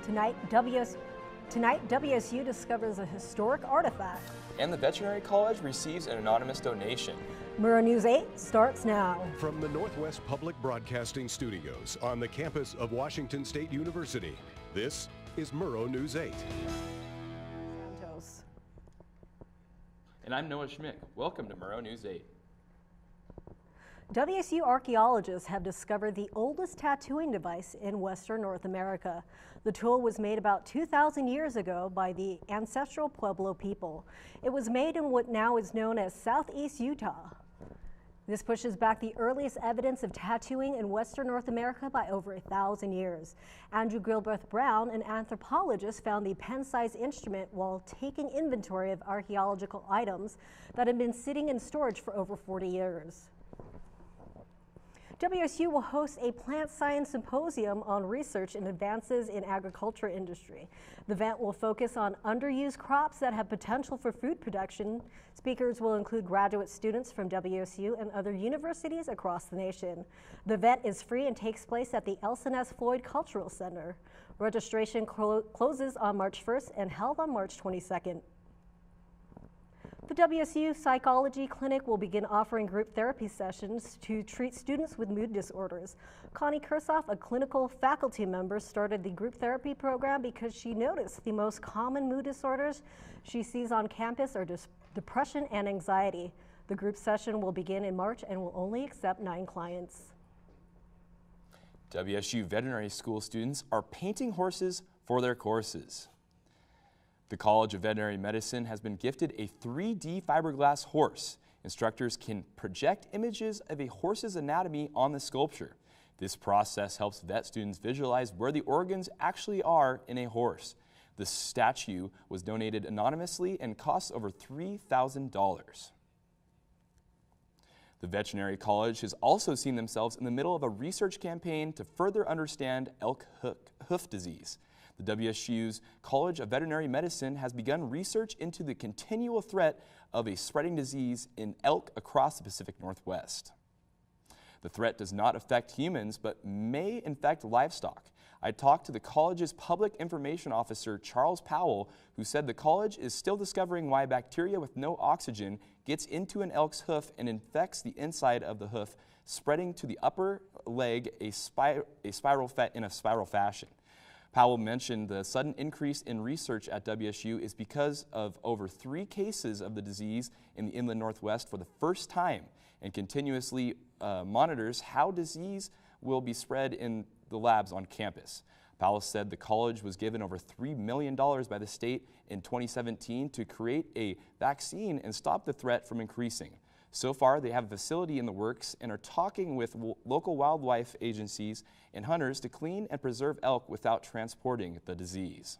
Tonight, WSU discovers a historic artifact. And the Veterinary College receives an anonymous donation. Murrow News 8 starts now. From the Northwest Public Broadcasting Studios on the campus of Washington State University, this is Murrow News 8. Santos. And I'm Noah Schmick. Welcome to Murrow News 8. WSU archaeologists have discovered the oldest tattooing device in Western North America. The tool was made about 2,000 years ago by the ancestral Pueblo people. It was made in what now is known as Southeast Utah. This pushes back the earliest evidence of tattooing in Western North America by over 1,000 years. Andrew Gilbreth Brown, an anthropologist, found the pen-sized instrument while taking inventory of archaeological items that had been sitting in storage for over 40 years. WSU will host a plant science symposium on research and advances in agriculture industry. The event will focus on underused crops that have potential for food production. Speakers will include graduate students from WSU and other universities across the nation. The event is free and takes place at the Elson S. Floyd Cultural Center. Registration closes on March 1st and held on March 22nd. The WSU Psychology Clinic will begin offering group therapy sessions to treat students with mood disorders. Connie Kursoff, a clinical faculty member, started the group therapy program because she noticed the most common mood disorders she sees on campus are depression and anxiety. The group session will begin in March and will only accept 9 clients. WSU veterinary school students are painting horses for their courses. The College of Veterinary Medicine has been gifted a 3D fiberglass horse. Instructors can project images of a horse's anatomy on the sculpture. This process helps vet students visualize where the organs actually are in a horse. The statue was donated anonymously and costs over $3,000. The Veterinary College has also seen themselves in the middle of a research campaign to further understand elk hoof disease. The WSU's College of Veterinary Medicine has begun research into the continual threat of a spreading disease in elk across the Pacific Northwest. The threat does not affect humans, but may infect livestock. I talked to the college's public information officer, Charles Powell, who said the college is still discovering why bacteria with no oxygen gets into an elk's hoof and infects the inside of the hoof, spreading to the upper leg in a spiral fashion. Powell mentioned the sudden increase in research at WSU is because of over 3 cases of the disease in the inland Northwest for the first time, and continuously monitors how disease will be spread in the labs on campus. Powell said the college was given over $3 million by the state in 2017 to create a vaccine and stop the threat from increasing. So far, they have a facility in the works and are talking with local wildlife agencies and hunters to clean and preserve elk without transporting the disease.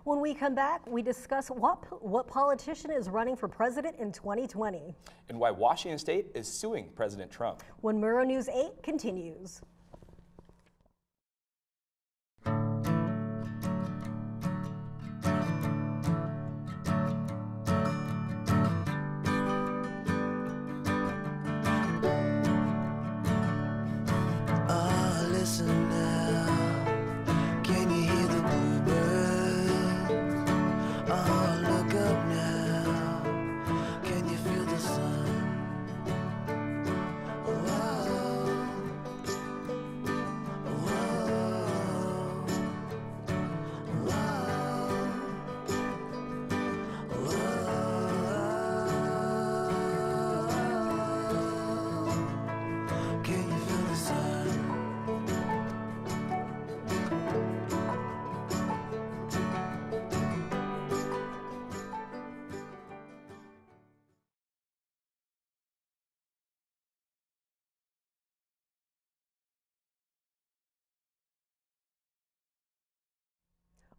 When we come back, we discuss what politician is running for president in 2020. And why Washington State is suing President Trump. When Murrow News 8 continues.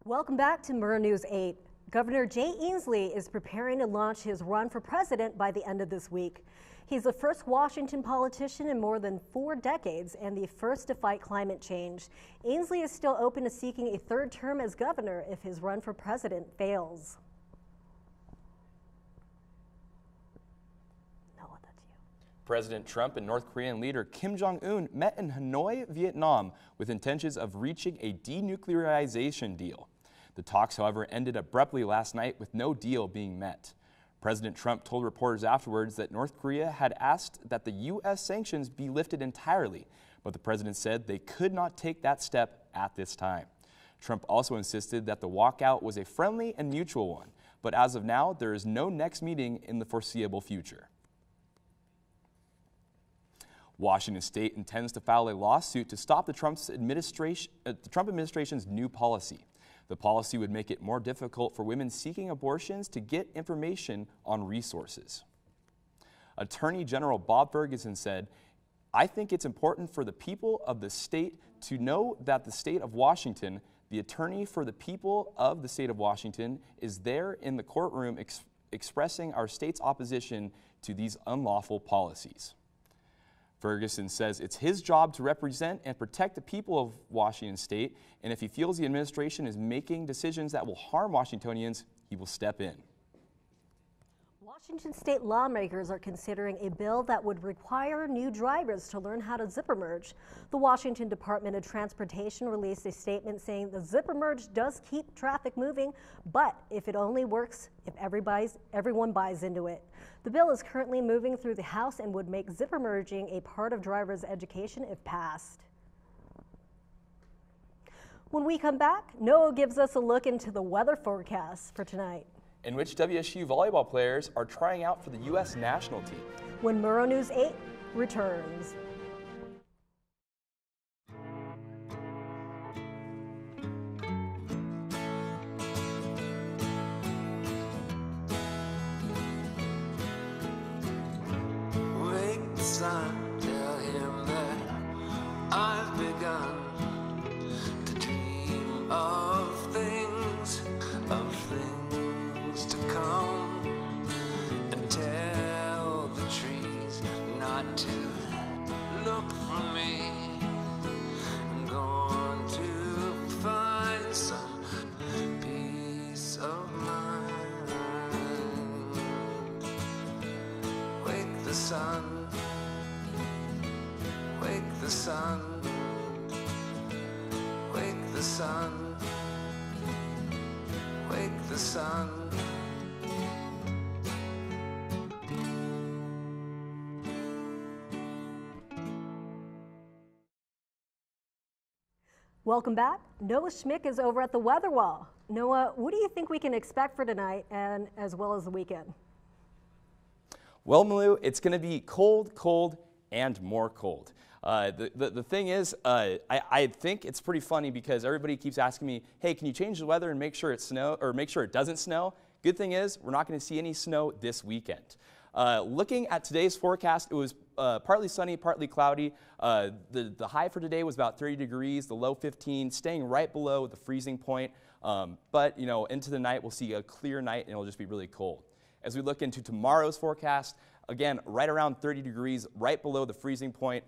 Welcome back to Murrow News 8. Governor Jay Inslee is preparing to launch his run for president by the end of this week. He's the first Washington politician in more than 4 decades and the first to fight climate change. Inslee is still open to seeking a 3rd term as governor if his run for president fails. President Trump and North Korean leader Kim Jong-un met in Hanoi, Vietnam, with intentions of reaching a denuclearization deal. The talks, however, ended abruptly last night with no deal being met. President Trump told reporters afterwards that North Korea had asked that the U.S. sanctions be lifted entirely, but the president said they could not take that step at this time. Trump also insisted that the walkout was a friendly and mutual one, but as of now, there is no next meeting in the foreseeable future. Washington State intends to file a lawsuit to stop the Trump administration's new policy. The policy would make it more difficult for women seeking abortions to get information on resources. Attorney General Bob Ferguson said, "I think it's important for the people of the state to know that the state of Washington, the attorney for the people of the state of Washington, is there in the courtroom expressing our state's opposition to these unlawful policies." Ferguson says it's his job to represent and protect the people of Washington State, and if he feels the administration is making decisions that will harm Washingtonians, he will step in. Washington State lawmakers are considering a bill that would require new drivers to learn how to zipper merge. The Washington Department of Transportation released a statement saying the zipper merge does keep traffic moving, but if it only works if everyone buys into it. The bill is currently moving through the House and would make zipper merging a part of driver's education if passed. When we come back, Noah gives us a look into the weather forecast for tonight, in which WSU volleyball players are trying out for the U.S. national team. when Murrow News 8 returns. Wake the sun, tell him that I've begun to dream of things to come, and tell the trees not to look for me. I'm going to find some peace of mind. Wake the sun, wake the sun, wake the sun, wake the sun. Welcome back. Noah Schmick is over at the Weather Wall. Noah, what do you think we can expect for tonight and as well as the weekend? Well, Malou, it's going to be cold, cold, and more cold. The thing is, I think it's pretty funny because everybody keeps asking me, hey, can you change the weather and make sure it make sure it doesn't snow? Good thing is, we're not going to see any snow this weekend. Looking at today's forecast, it was partly sunny, partly cloudy. The high for today was about 30 degrees, the low 15, staying right below the freezing point. But, you know, into the night, we'll see a clear night and it'll just be really cold. As we look into tomorrow's forecast, again, right around 30 degrees, right below the freezing point,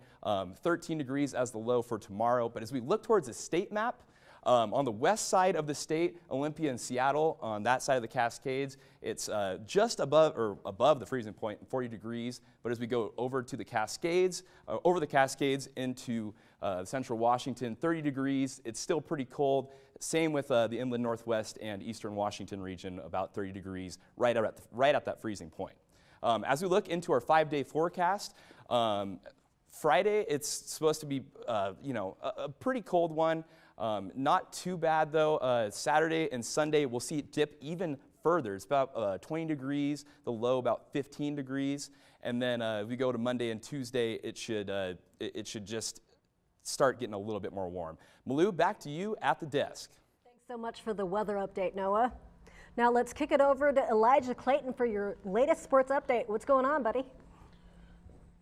13 degrees as the low for tomorrow. But as we look towards the state map, on the west side of the state, Olympia and Seattle, on that side of the Cascades, it's just above the freezing point, 40 degrees. But as we go over to the Cascades, over the Cascades into central Washington, 30 degrees. It's still pretty cold. Same with the inland Northwest and eastern Washington region, about 30 degrees, right at that freezing point. As we look into our 5-day forecast, Friday it's supposed to be a pretty cold one. Not too bad though. Saturday and Sunday we'll see it dip even further. It's about 20 degrees, the low about 15 degrees. And then if we go to Monday and Tuesday, it should just start getting a little bit more warm. Malou, back to you at the desk. Thanks so much for the weather update, Noah. Now let's kick it over to Elijah Clayton for your latest sports update. What's going on, buddy?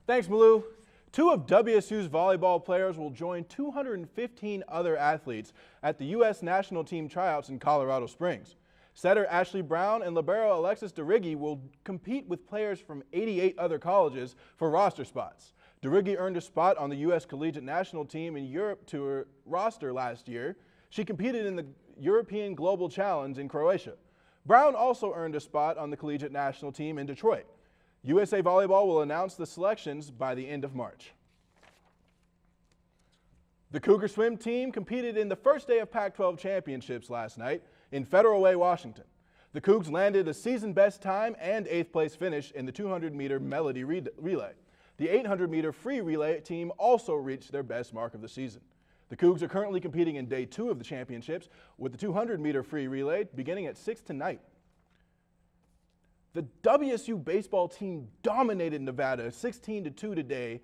Thanks, Malou. 2 of WSU's volleyball players will join 215 other athletes at the U.S. national team tryouts in Colorado Springs. Setter Ashley Brown and libero Alexis DeRiggi will compete with players from 88 other colleges for roster spots. DeRiggi earned a spot on the U.S. collegiate national team in Europe Tour roster last year. She competed in the European Global Challenge in Croatia. Brown also earned a spot on the collegiate national team in Detroit. USA Volleyball will announce the selections by the end of March. The Cougar swim team competed in the first day of Pac-12 championships last night in Federal Way, Washington. The Cougs landed a season best time and 8th place finish in the 200-meter Melody relay. The 800-meter free relay team also reached their best mark of the season. The Cougs are currently competing in day 2 of the championships, with the 200-meter free relay beginning at 6 tonight. The WSU baseball team dominated Nevada 16-2 today.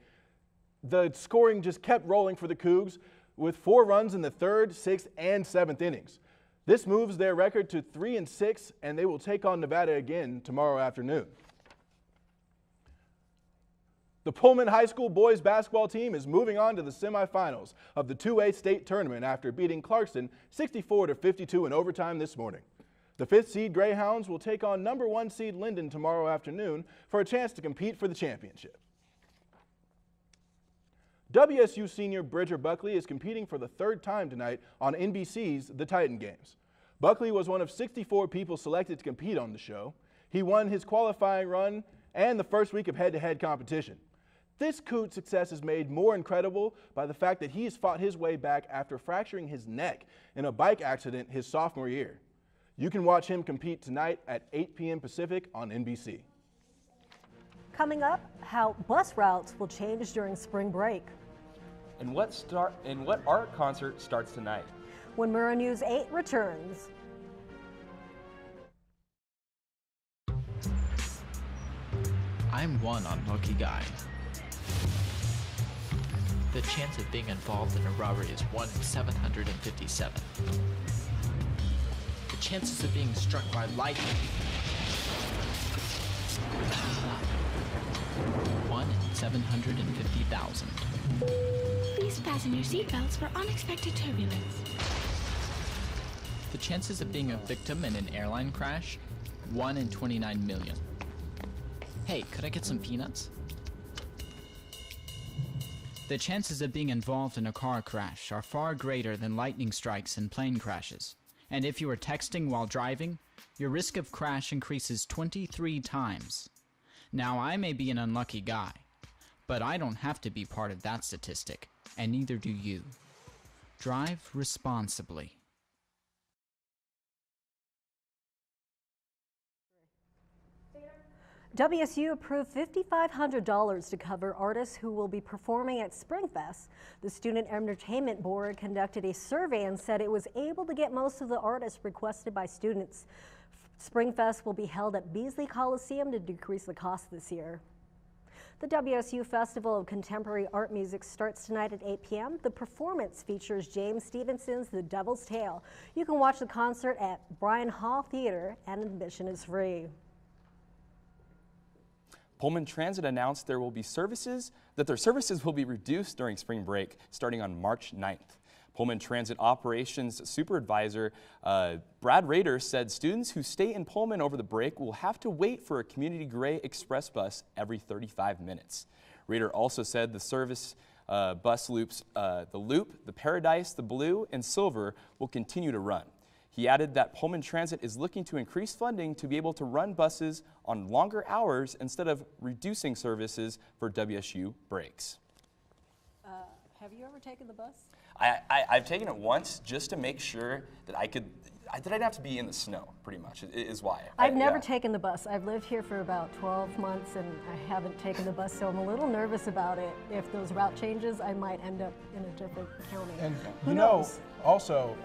The scoring just kept rolling for the Cougs with 4 runs in the 3rd, 6th, and 7th innings. This moves their record to 3-6, and they will take on Nevada again tomorrow afternoon. The Pullman High School boys basketball team is moving on to the semifinals of the 2A state tournament after beating Clarkston 64-52 in overtime this morning. The 5th seed Greyhounds will take on number 1 seed Linden tomorrow afternoon for a chance to compete for the championship. WSU senior Bridger Buckley is competing for the 3rd time tonight on NBC's The Titan Games. Buckley was one of 64 people selected to compete on the show. He won his qualifying run and the first week of head-to-head competition. This Coot success is made more incredible by the fact that he has fought his way back after fracturing his neck in a bike accident his sophomore year. You can watch him compete tonight at 8 p.m. Pacific on NBC. Coming up, how bus routes will change during spring break. And what art concert starts tonight? When Murrow News 8 returns. I'm one unlucky guy. The chance of being involved in a robbery is 1 in 757. The chances of being struck by lightning 1 in 750,000. Please fasten your seatbelts for unexpected turbulence. The chances of being a victim in an airline crash 1 in 29 million. Hey, could I get some peanuts? The chances of being involved in a car crash are far greater than lightning strikes and plane crashes. And if you are texting while driving, your risk of crash increases 23 times. Now, I may be an unlucky guy, but I don't have to be part of that statistic, and neither do you. Drive responsibly. WSU approved $5,500 to cover artists who will be performing at SpringFest. The Student Entertainment Board conducted a survey and said it was able to get most of the artists requested by students. SpringFest will be held at Beasley Coliseum to decrease the cost this year. The WSU Festival of Contemporary Art Music starts tonight at 8 p.m. The performance features James Stevenson's The Devil's Tale. You can watch the concert at Bryan Hall Theater, and admission is free. Pullman Transit announced their services will be reduced during spring break starting on March 9th. Pullman Transit Operations Supervisor Brad Rader said students who stay in Pullman over the break will have to wait for a Community Gray Express bus every 35 minutes. Rader also said the service bus loops, the Loop, the Paradise, the Blue, and Silver will continue to run. He added that Pullman Transit is looking to increase funding to be able to run buses on longer hours instead of reducing services for WSU breaks. Have you ever taken the bus? I've taken it once just to make sure that I didn't have to be in the snow, pretty much, is why. I've never taken the bus. I've lived here for about 12 months and I haven't taken the bus, so I'm a little nervous about it. If those route changes, I might end up in a different county. And Who knows? Also,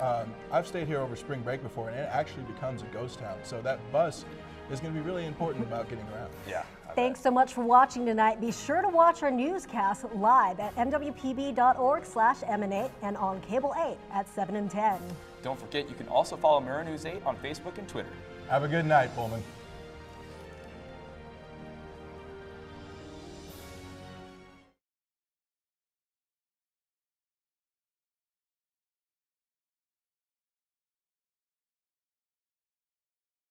I've stayed here over spring break before and it actually becomes a ghost town. So that bus is going to be really important about getting around. Yeah. Thanks so much for watching tonight. Be sure to watch our newscast live at nwpb.org/MN8 and on Cable 8 at 7 and 10. Don't forget, you can also follow Murrow News 8 on Facebook and Twitter. Have a good night, Pullman.